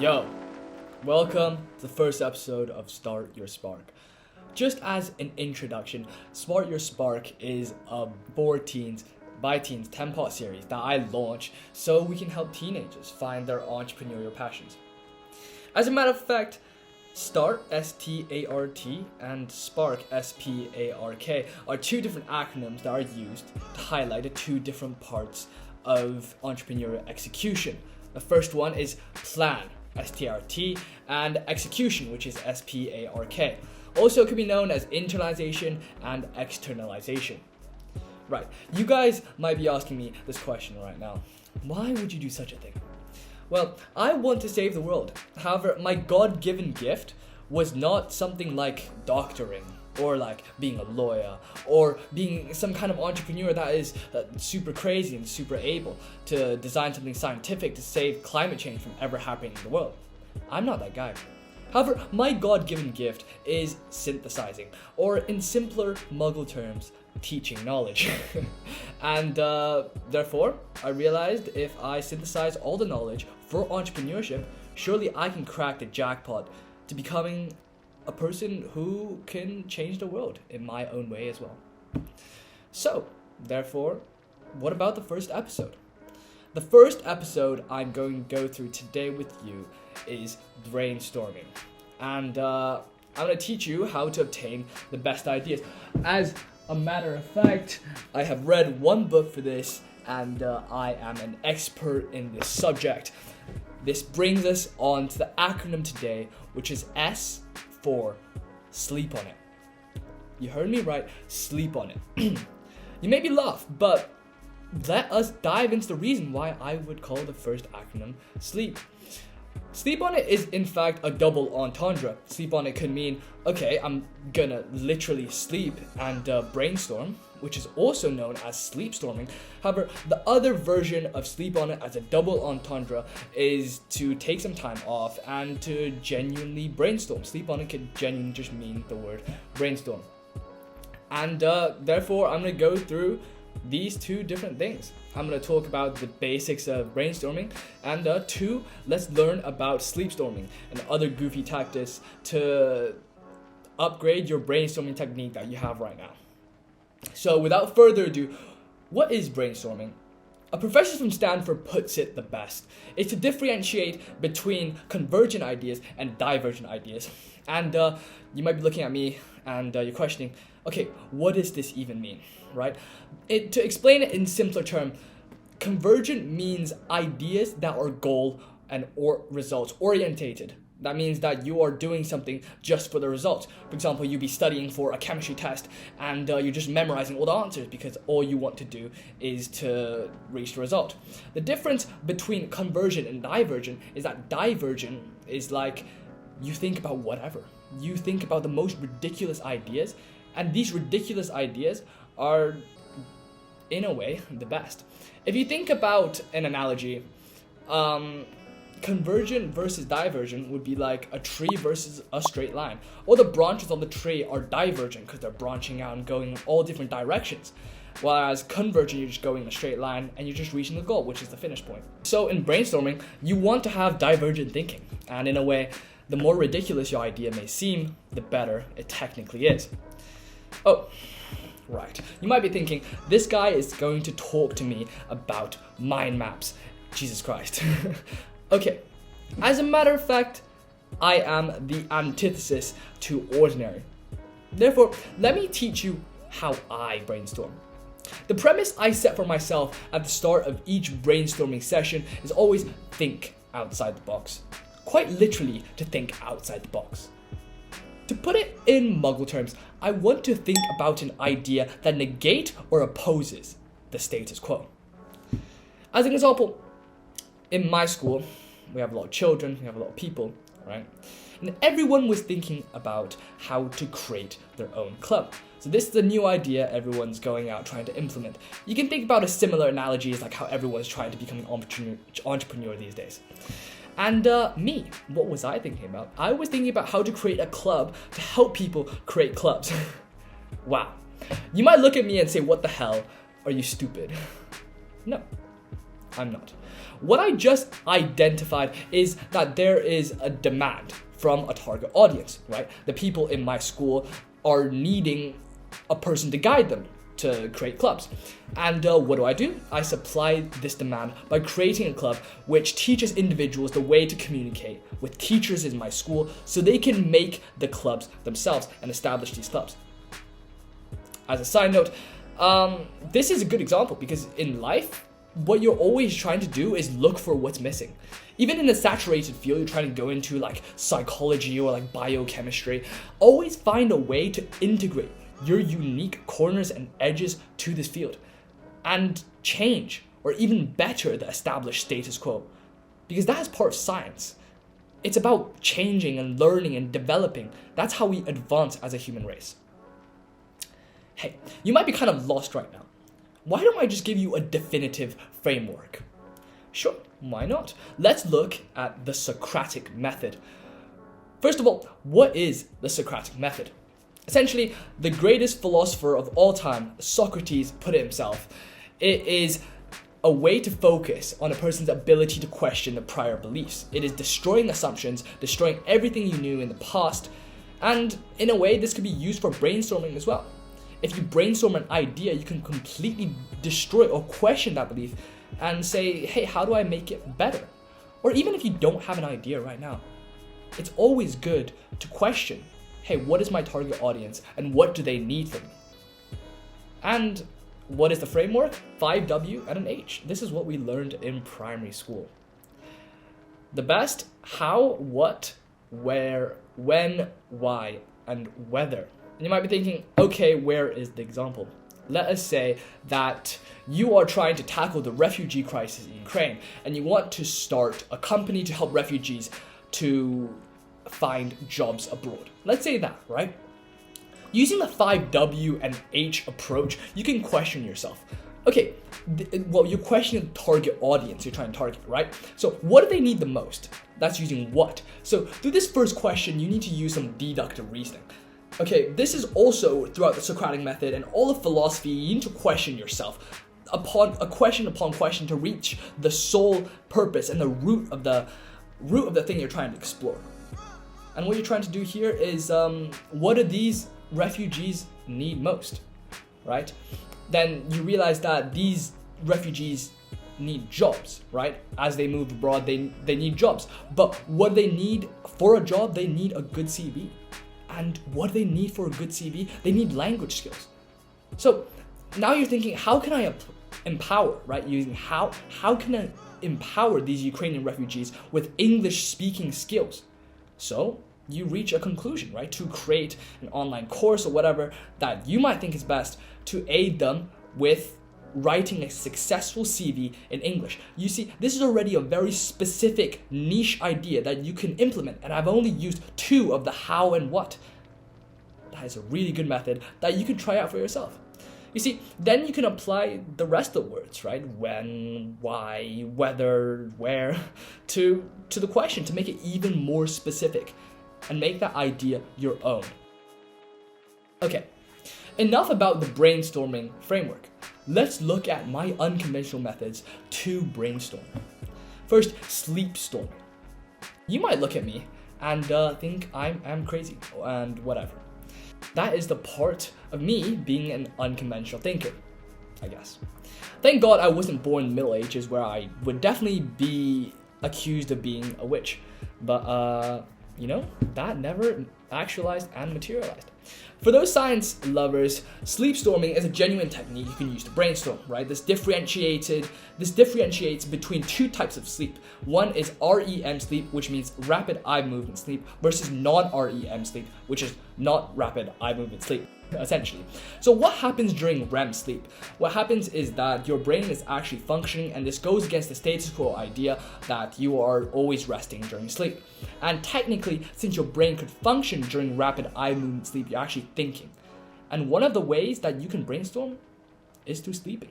Yo, welcome to the first episode of Start Your Spark. Just as an introduction, Start Your Spark is a for teens by teens 10-part series that I launched so we can help teenagers find their entrepreneurial passions. As a matter of fact, START, S-T-A-R-T, and SPARK, S-P-A-R-K, are two different acronyms that are used to highlight the two different parts of entrepreneurial execution. The first one is plan, S-T-R-T, and execution, which is S-P-A-R-K. Also, it could be known as internalization and externalization. Right, you guys might be asking me this question right now. Why would you do such a thing? Well, I want to save the world. However, my God-given gift was not something like doctoring, or like being a lawyer, or being some kind of entrepreneur that is super crazy and super able to design something scientific to save climate change from ever happening in the world. I'm not that guy. However, my God-given gift is synthesizing, or in simpler Muggle terms, teaching knowledge. And therefore, I realized if I synthesize all the knowledge for entrepreneurship, surely I can crack the jackpot to becoming a person who can change the world in my own way as well. So, therefore, what about the first episode? The first episode I'm going to go through today with you is brainstorming. And I'm going to teach you how to obtain the best ideas. As a matter of fact, I have read one book for this, and I am an expert in this subject. This brings us on to the acronym today, which is S for sleep on it. You heard me right, sleep on it. You made me laugh, but let us dive into the reason why I would call the first acronym sleep. Sleep on it is in fact a double entendre. Sleep on it could mean, okay, I'm gonna literally sleep and brainstorm, which is also known as sleep storming. However, the other version of sleep on it as a double entendre is to take some time off and to genuinely brainstorm. Sleep on it could genuinely just mean the word brainstorm. And therefore, I'm gonna go through these two different things. I'm going to talk about the basics of brainstorming, and two, let's learn about sleep storming and other goofy tactics to upgrade your brainstorming technique that you have right now. So without further ado, what is brainstorming? A professor from Stanford puts it the best. It's to differentiate between convergent ideas and divergent ideas. And you might be looking at me and you're questioning, okay, what does this even mean, right? To explain it in simpler terms, convergent means ideas that are goal and or results orientated. That means that you are doing something just for the results. For example, you'd be studying for a chemistry test and you're just memorizing all the answers because all you want to do is to reach the result. The difference between convergent and divergent is that divergent is like you think about whatever. You think about the most ridiculous ideas, and these ridiculous ideas are, in a way, the best. If you think about an analogy, convergent versus divergent would be like a tree versus a straight line. All the branches on the tree are divergent because they're branching out and going in all different directions. Whereas convergent, you're just going in a straight line and you're just reaching the goal, which is the finish point. So in brainstorming, you want to have divergent thinking. And in a way, the more ridiculous your idea may seem, the better it technically is. Oh, right. You might be thinking, this guy is going to talk to me about mind maps. Jesus Christ. Okay, as a matter of fact, I am the antithesis to ordinary. Therefore, let me teach you how I brainstorm. The premise I set for myself at the start of each brainstorming session is always think outside the box. Quite literally, to think outside the box. To put it in Muggle terms, I want to think about an idea that negates or opposes the status quo. As an example, in my school, we have a lot of children, we have a lot of people, right? And everyone was thinking about how to create their own club. So this is a new idea everyone's going out trying to implement. You can think about a similar analogy as like how everyone's trying to become an entrepreneur these days. And me, what was I thinking about? I was thinking about how to create a club to help people create clubs. Wow. You might look at me and say, what the hell? Are you stupid? No. I'm not. What I just identified is that there is a demand from a target audience, right? The people in my school are needing a person to guide them to create clubs. And what do? I supply this demand by creating a club which teaches individuals the way to communicate with teachers in my school so they can make the clubs themselves and establish these clubs. As a side note, this is a good example because in life, what you're always trying to do is look for what's missing. Even in a saturated field, you're trying to go into like psychology or like biochemistry, always find a way to integrate your unique corners and edges to this field and change or even better the established status quo, because that is part of science. It's about changing and learning and developing. That's how we advance as a human race. Hey, you might be kind of lost right now. Why don't I just give you a definitive framework? Sure, why not? Let's look at the Socratic method. First of all, what is the Socratic method? Essentially, the greatest philosopher of all time, Socrates, put it himself. It is a way to focus on a person's ability to question the prior beliefs. It is destroying assumptions, destroying everything you knew in the past, and in a way, this could be used for brainstorming as well. If you brainstorm an idea, you can completely destroy or question that belief and say, hey, how do I make it better? Or even if you don't have an idea right now, it's always good to question, hey, what is my target audience and what do they need from me? And what is the framework? 5W and an H. This is what we learned in primary school. The best: how, what, where, when, why, and whether. And you might be thinking, okay, where is the example? Let us say that you are trying to tackle the refugee crisis in Ukraine and you want to start a company to help refugees to find jobs abroad. Let's say that, right? Using the 5W and H approach, you can question yourself. Okay, well, you're questioning the target audience you're trying to target, right? So what do they need the most? That's using what. So through this first question, you need to use some deductive reasoning. Okay, this is also throughout the Socratic method and all of philosophy. You need to question yourself upon question to reach the sole purpose and the root of the thing you're trying to explore. And what you're trying to do here is, what do these refugees need most, right? Then you realize that these refugees need jobs, right? As they move abroad, they need jobs. But what they need for a job, they need a good CV. And what do they need for a good CV? They need language skills. So now you're thinking, how can I empower, right? Using how can I empower these Ukrainian refugees with English speaking skills? So you reach a conclusion, right? To create an online course or whatever that you might think is best to aid them with writing a successful CV in English. You see, this is already a very specific niche idea that you can implement, and I've only used 2 of the how and what. That is a really good method that you can try out for yourself. You see, then you can apply the rest of the words, right? When, why, whether, where, to the question to make it even more specific and make that idea your own. Okay, enough about the brainstorming framework. Let's look at my unconventional methods to brainstorm. First, sleep storming. You might look at me and think I'm crazy and whatever. That is the part of me being an unconventional thinker, I guess. Thank God I wasn't born in the Middle Ages where I would definitely be accused of being a witch. But, that never actualized and materialized. For those science lovers, sleep storming is a genuine technique you can use to brainstorm, right? This differentiates between 2 types of sleep. One is REM sleep, which means rapid eye movement sleep, versus non-REM sleep, which is not rapid eye movement sleep, essentially. So what happens during REM sleep? What happens is that your brain is actually functioning, and this goes against the status quo idea that you are always resting during sleep. And technically, since your brain could function during rapid eye movement sleep, you're actually thinking. And one of the ways that you can brainstorm is through sleeping.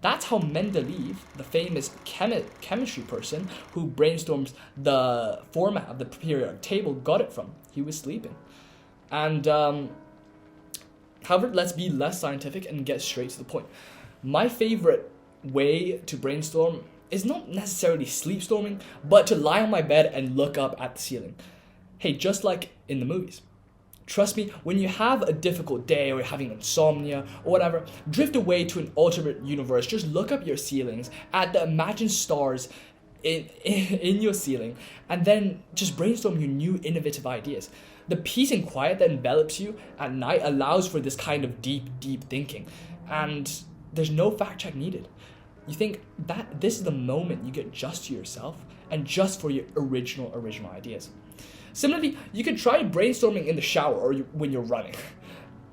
That's how Mendeleev, the famous chemistry person who brainstorms the format of the periodic table, got it from. He was sleeping. And however, let's be less scientific and get straight to the point. My favorite way to brainstorm is not necessarily sleep storming, but to lie on my bed and look up at the ceiling. Hey, just like in the movies. Trust me, when you have a difficult day or you're having insomnia or whatever, drift away to an alternate universe. Just look up your ceilings at the imagined stars in your ceiling, and then just brainstorm your new innovative ideas. The peace and quiet that envelops you at night allows for this kind of deep thinking, and there's no fact check needed. You think that this is the moment you get just to yourself and just for your original ideas. Similarly, you can try brainstorming in the shower or when you're running.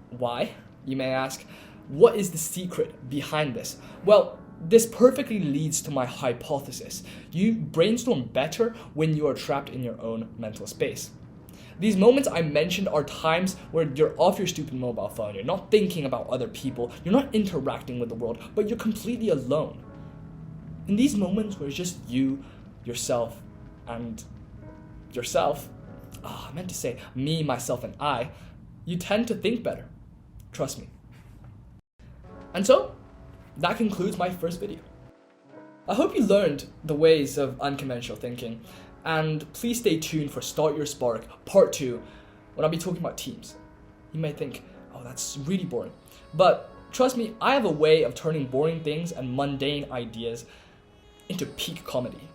Why, you may ask? What is the secret behind this? Well, this perfectly leads to my hypothesis. You brainstorm better when you are trapped in your own mental space. These moments I mentioned are times where you're off your stupid mobile phone, you're not thinking about other people, you're not interacting with the world, but you're completely alone. In these moments where it's just you, yourself, and yourself, I meant to say me, myself, and I, you tend to think better. Trust me. And so, that concludes my first video. I hope you learned the ways of unconventional thinking, and please stay tuned for Start Your Spark Part 2 when I'll be talking about teams. You may think, oh, that's really boring. But trust me, I have a way of turning boring things and mundane ideas into peak comedy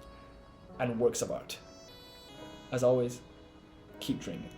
and works of art. As always, keep dreaming.